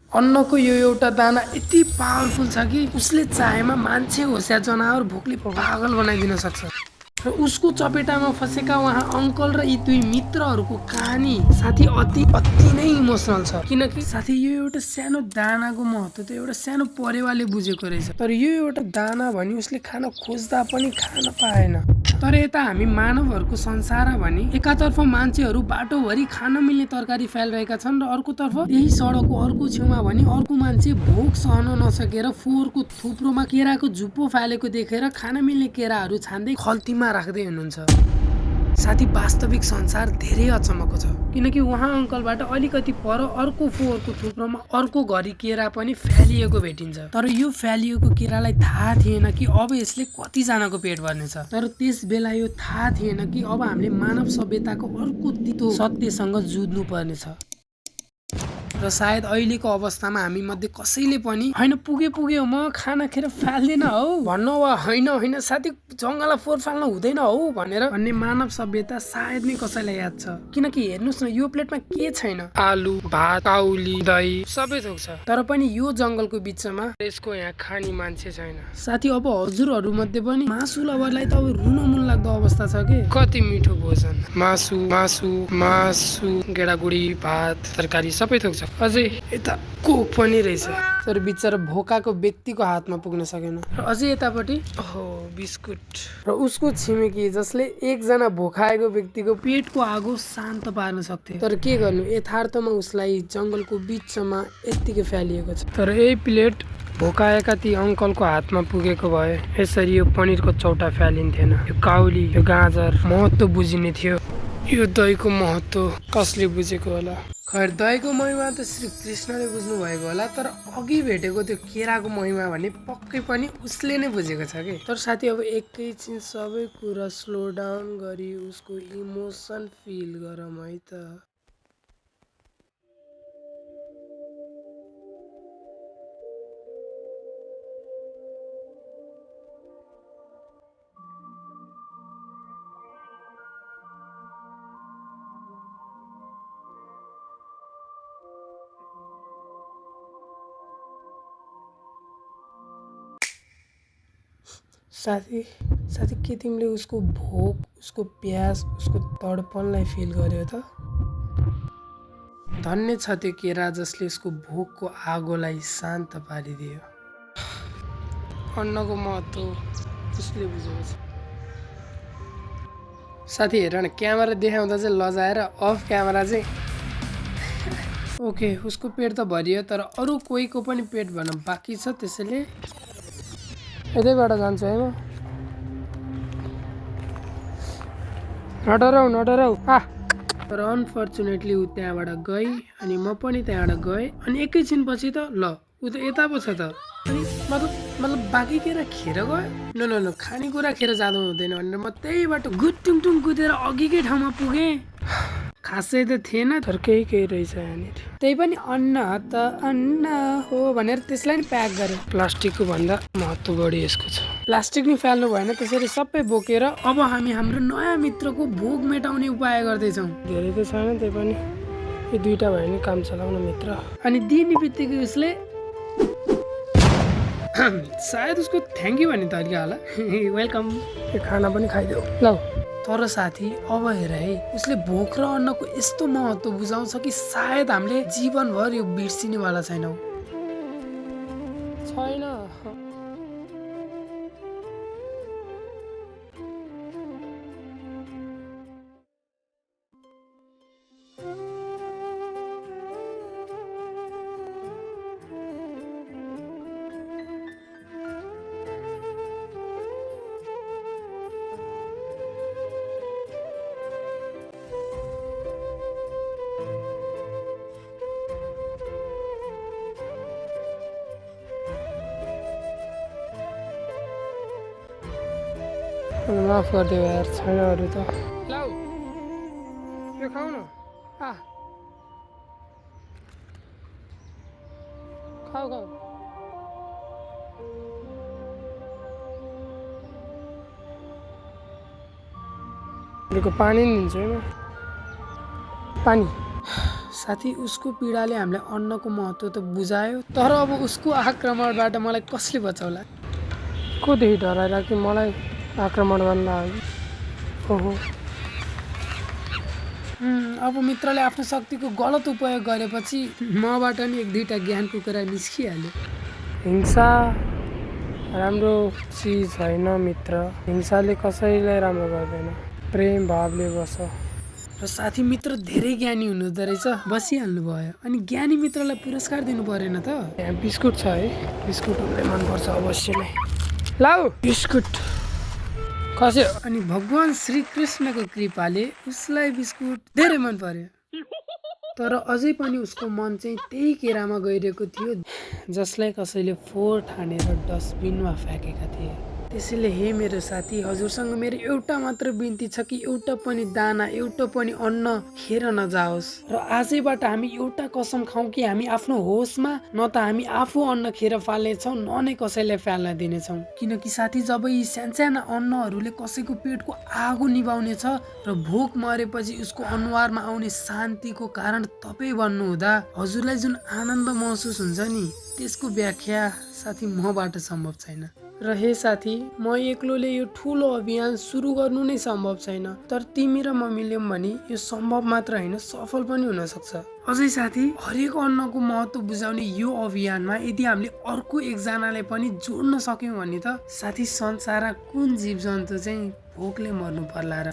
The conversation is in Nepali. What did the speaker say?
अन्नको यो एउटा दाना यति पावरफुल छ कि उसले चाहेमा मान्छे होस् या जनावर भोकले पागल बनाइदिन सक्छ। र उसको चपेटामा फसेका उहाँ अङ्कल र यी दुई मित्रहरूको कहानी साथी अति नै इमोसनल छ। किनकि साथी यो एउटा सानो दानाको महत्त्व त एउटा सानो परेवाले बुझेको रहेछ, तर यो एउटा दाना भनी उसले खान खोज्दा पनि खान पाएन। तर यता हामी मानवहरूको संसार भने एकातर्फ मान्छेहरू बाटोभरि खान मिल्ने तरकारी फालिरहेका छन् र अर्कोतर्फ यही सडकको अर्को छेउमा भने अर्को मान्छे भोक सहन नसकेर फोहोरको थुप्रोमा केराको झुप्पो फालेको देखेर खान मिल्ने केराहरू छान्दै खल्तीमा राख्दै हुनुहुन्छ। साथी वास्तविक संसार धेरै अचम्मको छ, किनकि उहाँ अङ्कलबाट अलिकति पर अर्को फोहोरको थुप्रोमा अर्को घरि केरा पनि फ्यालिएको भेटिन्छ। तर यो फ्यालिएको केरालाई थाहा थिएन कि अब यसले कतिजनाको पेट भर्नेछ। तर त्यस बेला यो थाहा थिएन कि अब हामीले मानव सभ्यताको अर्को तितो सत्यसँग जुझ्नु पर्नेछ। र सायद अहिलेको अवस्थामा हामी मध्ये कसैले पनि होइन पुग्यो म खाना खेर फाल्दैन हौ भन्न वा होइन साथी जङ्गललाई फोहोर फाल्न हुँदैन हौ भन्ने मानव सभ्यता सायद नै कसैलाई याद छ। किनकि हेर्नुहोस् न, यो प्लेटमा के छैन, आलु भात काउली दही सबै थोक छ, तर पनि यो जङ्गलको बिचमा यसको यहाँ खाने मान्छे छैन। साथी अब हजुरहरू मध्ये पनि मासु लभरलाई त अब रुन मन लाग्दो अवस्था छ कि कति मिठो भोजन, मासु मासु मासु गेडागुडी भात तरकारी सबै थोक छ, अझै यता कोक पनि रहेछ। तर बिचरा भोकाको व्यक्तिको हातमा पुग्न सकेन। र अझै यतापट्टि हो बिस्कुट र उसको छिमेकी जसले एकजना भोकाएको व्यक्तिको पेटको आगो शान्त पार्न सक्थे। तर के गर्नु, यथार्थमा उसलाई जङ्गलको बिचमा यत्तिकै फ्यालिएको छ। तर यही प्लेट भोकाएका ती अङ्कलको हातमा पुगेको भए यसरी यो पनिरको चौटा फ्यालिन्थेन। यो काउली यो गाजर महत्त्व बुझिने थियो, यो दहीको महत्त्व कसले बुझेको होला। खैर दहीको महिमा त श्री कृष्णले बुझ्नु भएको होला, तर अघि भेटेको त्यो केराको महिमा भने पक्कै पनि उसले नै बुझेको छ कि। तर साथी अब एकैछिन सबै कुरा स्लो डाउन गरी उसको इमोसन फिल गरौँ है त। साथी के तिमीले उसको भोक उसको प्यास उसको तडपनलाई फिल गर्यो त? धन्य छ त्यो केरा जसले उसको भोकको आगोलाई शान्त पारिदियो। अन्नको महत्त्व उसले बुझेको छ। साथी हेर न, क्यामेरा देखाउँदा चाहिँ लजाएर अफ क्यामेरा चाहिँ ओके उसको पेट त भरियो, तर अरू कोहीको पनि पेट भर्न बाँकी छ। त्यसैले यतैबाट जान्छु है म। नडराउ तर अनफर्चुनेटली ऊ त्यहाँबाट गई अनि म पनि त्यहाँबाट गएँ। अनि एकैछिन पछि त ल ऊ त यता पो छ त। अनि मतलब बाँकी केरा खेर गयो? न खानेकुरा खेर जाँदा हुँदैन भनेर म त्यही बाटो गुटुङटुङ कुदेर अघिकै ठाउँमा पुगेँ। खासै त थिएन, तर केही रहेछ यहाँनिर। त्यही पनि अन्न त अन्न हो भनेर त्यसलाई नि प्याक गरे। प्लास्टिकको भन्दा महत्त्व बढी यसको छ। प्लास्टिक नि फाल्नु भएन, त्यसरी सबै बोकेर अब हामी हाम्रो नयाँ मित्रको भोक मेटाउने उपाय गर्दैछौँ। धेरै त छैन, त्यही पनि यो दुईटा भयो नि काम चलाउन मित्र। अनि दिने बित्तिकै उसले सायद उसको थ्याङ्क यू भन्ने तरिका होला, वेलकम, यो खाना पनि खाइदेऊ ल। तर साथी अब हेर है, उसले भोक र अन्नको यस्तो महत्त्व बुझाउँछ कि सायद हामीले जीवनभर यो बिर्सिनेवाला छैनौँ। छैन माफ गरिदेऊ यार, छैन अरू त। लाउ यो खाऊ न, खाऊ पानी नि दिन्छु है म, पानी। साथी उसको पीडाले हामीलाई अन्नको महत्त्व त बुझायो, तर अब उसको आक्रमणबाट मलाई कसले बचाउला? कोदेखि डराएर कि मलाई आक्रमण गर्न लाग्यो? ओहो, अब मित्रले आफ्नो शक्तिको गलत उपयोग गरेपछि मबाट नि 1-2टा ज्ञानको कुरा निस्किहाल्यो। हिंसा राम्रो चिज होइन मित्र, हिंसाले कसैलाई राम्रो गर्दैन, प्रेम भावले बस। र साथी मित्र धेरै ज्ञानी हुनुहुँदो रहेछ, बसिहाल्नु भयो। अनि ज्ञानी मित्रलाई पुरस्कार दिनु परेन त? यहाँ बिस्कुट छ है, बिस्कुट उसलाई मनपर्छ अवश्य नै, लाऊ बिस्कुट खस्यो। अनि भगवान श्रीकृष्णको कृपाले उसलाई बिस्कुट धेरै मन पर्यो, तर अझै पनि उसको मन चाहिँ त्यही केरामा गइरहेको थियो जसलाई कसैले फोहोर ठानेर डस्टबिनमा फ्याँकेका थिए। त्यसैले हे मेरो साथी, हजुरसँग मेरो एउटा मात्र बिन्ती छ कि एउटा पनि दाना, एउटा पनि अन्न खेर नजाओस्। र आजैबाट हामी एउटा कसम खाउँ कि हामी आफ्नो होसमा न त हामी आफू अन्न खेर फाल्नेछौँ, न नै कसैलाई फाल्न दिनेछौँ। किनकि साथी, जब यी सानसाना अन्नहरूले कसैको पेटको आगो निभाउनेछ र भोक मरेपछि उसको अनुहारमा आउने शान्तिको कारण तपाईँ बन्नुहुँदा हजुरलाई जुन आनन्द महसुस हुन्छ नि, त्यसको व्याख्या साथी मबाट सम्भव छैन। र हे साथी, म एक्लोले यो ठुलो अभियान सुरु गर्नु नै सम्भव छैन, तर तिमी र म मिल्यौँ भने यो सम्भव मात्र होइन, सफल पनि हुन सक्छ। अझै साथी, हरेक अन्नको महत्त्व बुझाउने यो अभियानमा यदि हामीले अर्को एकजनालाई पनि जोड्न सक्यौँ भने त साथी, संसारमा कुन जीव जन्तु चाहिँ भोकले मर्नु पर्ला र?